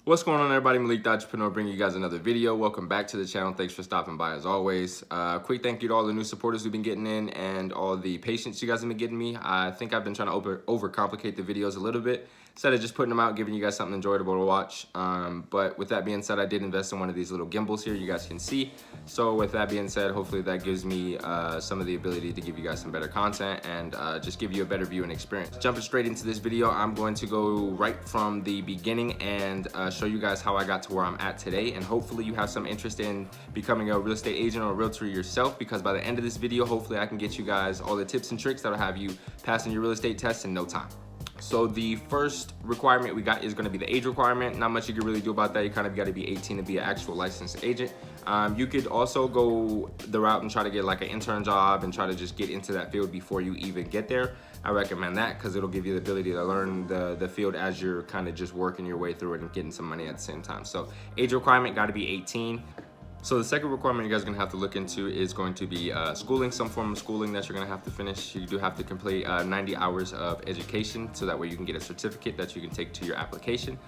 What's going on, everybody? Malik the Entrepreneur bringing you guys another video. Welcome back to the channel. Thanks for stopping by as always. Quick thank you to all the new supporters we've been getting in and all the patience you guys have been getting me. I think I've been trying to overcomplicate the videos a little bit instead of just putting them out, giving you guys something enjoyable to watch. But with that being said, I did invest in one of these little gimbals here you guys can see. So with that being said, hopefully that gives me some of the ability to give you guys some better content and just give you a better view and experience. Jumping straight into this video, I'm going to go right from the beginning and show you guys how I got to where I'm at today, and hopefully you have some interest in becoming a real estate agent or a realtor yourself, because by the end of this video, hopefully I can get you guys all the tips and tricks that'll have you passing your real estate test in no time. So the first requirement we got is going to be the age requirement. Not much you can really do about that. You kind of got to be 18 to be an actual licensed agent. You could also go the route and try to get like an intern job and try to just get into that field before you even get there. I recommend that because it'll give you the ability to learn the field as you're kind of just working your way through it and getting some money at the same time. So age requirement got to be 18. So the second requirement you guys are gonna have to look into is going to be schooling, some form of schooling that you're gonna have to finish. You do have to complete 90 hours of education, so that way you can get a certificate that you can take to your application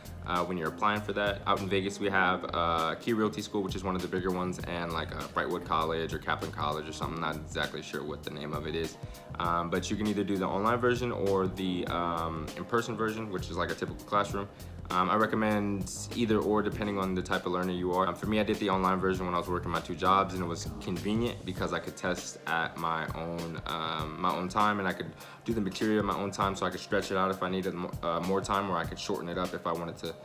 when you're applying for that. Out in Vegas, we have Key Realty School, which is one of the bigger ones, and like Brightwood College or Kaplan College or something. Not exactly sure what the name of it is, but you can either do the online version or the in-person version, which is like a typical classroom. I recommend either or depending on the type of learner you are. For me, I did the online version when I was working my 2 jobs, and it was convenient because I could test at my own time, and I could do the material at my own time, so I could stretch it out if I needed more time, or I could shorten it up if I wanted to,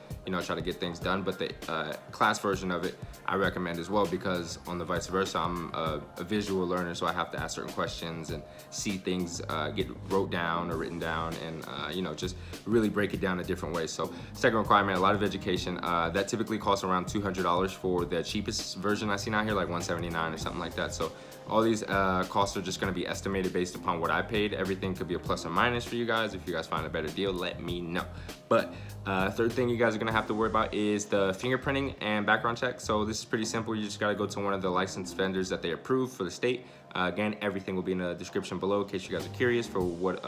try to get things done. But the class version of it, I recommend as well, because on the vice versa, I'm a visual learner, so I have to ask certain questions and see things get wrote down or written down, and just really break it down a different way. So second requirement, a lot of education. That typically costs around $200 for the cheapest version I seen out here, like $179 or something like that. So all these costs are just going to be estimated based upon what I paid. Everything could be a plus or minus for you guys. If you guys find a better deal, let me know. But third thing you guys are going to have to worry about is the fingerprinting and background check. So this is pretty simple. You just got to go to one of the licensed vendors that they approve for the state. Again, everything will be in the description below in case you guys are curious for what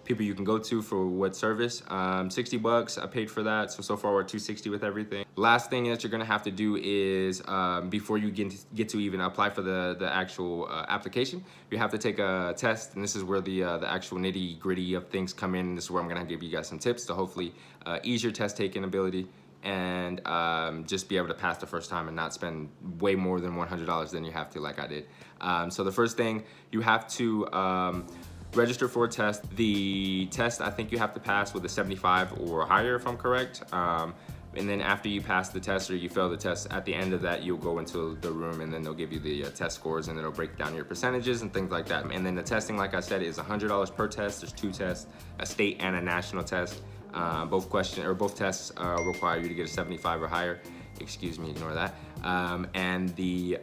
people you can go to for what service. 60 bucks, I paid for that. So far we're at $260 with everything. Last thing that you're gonna have to do is, before you get to even apply for the actual application, you have to take a test, and this is where the actual nitty gritty of things come in. This is where I'm gonna give you guys some tips to hopefully ease your test taking ability and just be able to pass the first time and not spend way more than $100 than you have to, like I did. So the first thing, you have to register for a test. The test, I think you have to pass with a 75 or higher, if I'm correct. And then after you pass the test or you fail the test, at the end of that, you'll go into the room and then they'll give you the test scores, and it'll break down your percentages and things like that. And then the testing, like I said, is $100 per test. There's 2 tests, a state and a national test. Both tests require you to get a 75 or higher. Excuse me, ignore that. And the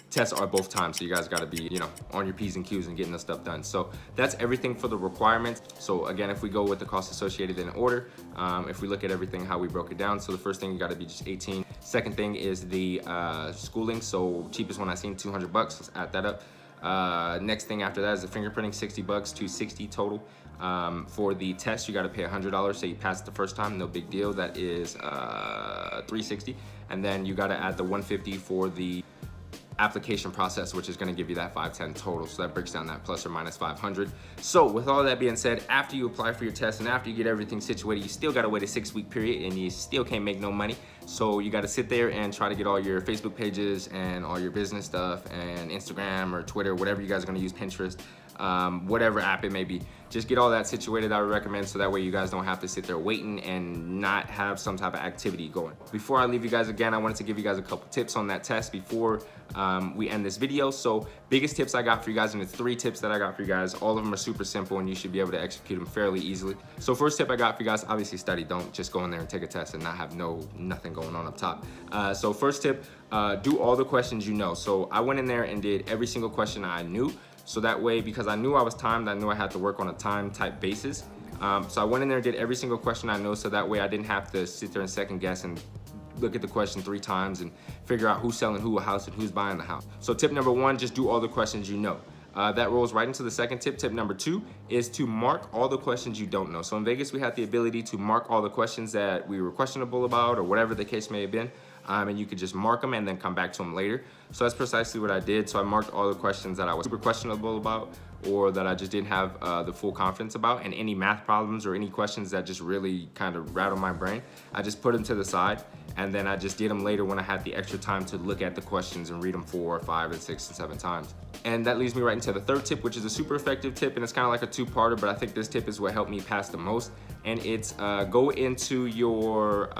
tests are both times, so you guys got to be on your P's and Q's and getting this stuff done. So that's everything for the requirements. So again, if we go with the costs associated in order, if we look at everything how we broke it down, so the first thing, you got to be just 18. Second thing is the schooling. So cheapest one I seen, 200 bucks. Let's add that up. Next thing after that is the fingerprinting, 60 bucks, 260 total. For the test, you got to pay $100. So you passed the first time, no big deal. That is $360. And then you got to add the $150 for the application process, which is going to give you that $510 total. So that breaks down that plus or minus 500. So with all that being said, after you apply for your test and after you get everything situated, you still got to wait a 6-week period, and you still can't make no money. So you got to sit there and try to get all your Facebook pages and all your business stuff and Instagram or Twitter, whatever you guys are going to use, Pinterest, whatever app it may be. Just get all that situated, I would recommend, so that way you guys don't have to sit there waiting and not have some type of activity going. Before I leave you guys, again, I wanted to give you guys a couple tips on that test before we end this video. So biggest tips I got for you guys, and it's 3 tips that I got for you guys. All of them are super simple and you should be able to execute them fairly easily. So first tip I got for you guys, obviously study. Don't just go in there and take a test and not have nothing going on up top. So first tip, do all the questions you know. So I went in there and did every single question I knew. So that way, because I knew I was timed, I knew I had to work on a time type basis. So I went in there and did every single question I know, so that way I didn't have to sit there and second guess and look at the question 3 times and figure out who's selling who a house and who's buying the house. So tip number 1, just do all the questions you know. That rolls right into the second tip. Tip number 2 is to mark all the questions you don't know. So in Vegas, we had the ability to mark all the questions that we were questionable about or whatever the case may have been. And you could just mark them and then come back to them later. So that's precisely what I did. So I marked all the questions that I was super questionable about or that I just didn't have the full confidence about, and any math problems or any questions that just really kind of rattle my brain, I just put them to the side, and then I just did them later when I had the extra time to look at the questions and read them 4, 5, and 6, and 7 times. And that leads me right into the third tip, which is a super effective tip, and it's kind of like a two-parter, but I think this tip is what helped me pass the most. And it's go into your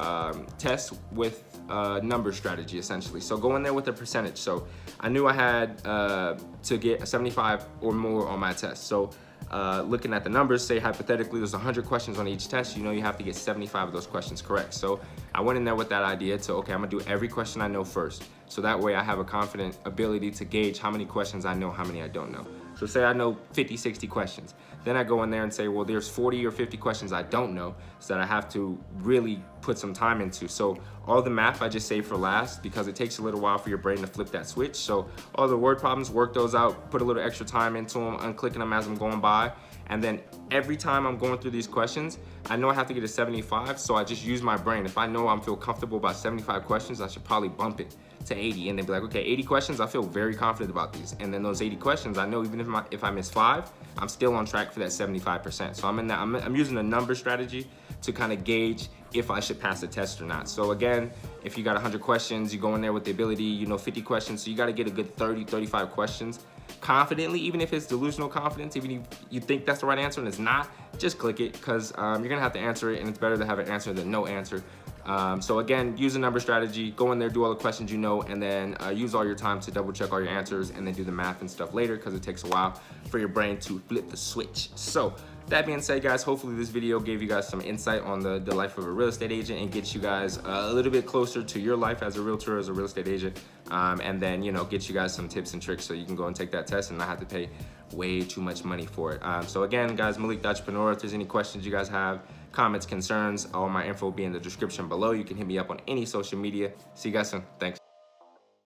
test with number strategy, essentially. So go in there with a percentage. So I knew I had to get a 75 or more on my test. So looking at the numbers, say hypothetically there's 100 questions on each test, you know you have to get 75 of those questions correct. So I went in there with that idea to, okay, I'm gonna do every question I know first. So that way I have a confident ability to gauge how many questions I know, how many I don't know. So say I know 50, 60 questions. Then I go in there and say, well, there's 40 or 50 questions I don't know, so that I have to really put some time into. So all the math I just save for last, because it takes a little while for your brain to flip that switch. So all the word problems, work those out, put a little extra time into them, unclicking them as I'm going by. And then every time I'm going through these questions, I know I have to get a 75, so I just use my brain. If I know I feel comfortable about 75 questions, I should probably bump it to 80 and then be like, okay, 80 questions, I feel very confident about these. And then those 80 questions, I know even if I miss 5, I'm still on track for that 75%. So I'm using a number strategy to kind of gauge if I should pass the test or not. So again, if you got 100 questions, you go in there with the ability, you know, 50 questions, so you got to get a good 30, 35 questions confidently, even if it's delusional confidence, even if you think that's the right answer and it's not, just click it, because you're gonna have to answer it, and it's better to have an answer than no answer. So again, use a number strategy, go in there, do all the questions you know, and then use all your time to double check all your answers and then do the math and stuff later, because it takes a while for your brain to flip the switch. So that being said, guys, hopefully this video gave you guys some insight on the life of a real estate agent and gets you guys a little bit closer to your life as a realtor, as a real estate agent, and then, you know, get you guys some tips and tricks so you can go and take that test and not have to pay way too much money for it. So again, guys, Malik.Entrepreneur. If there's any questions you guys have, comments, concerns, all my info will be in the description below. You can hit me up on any social media. See you guys soon. Thanks.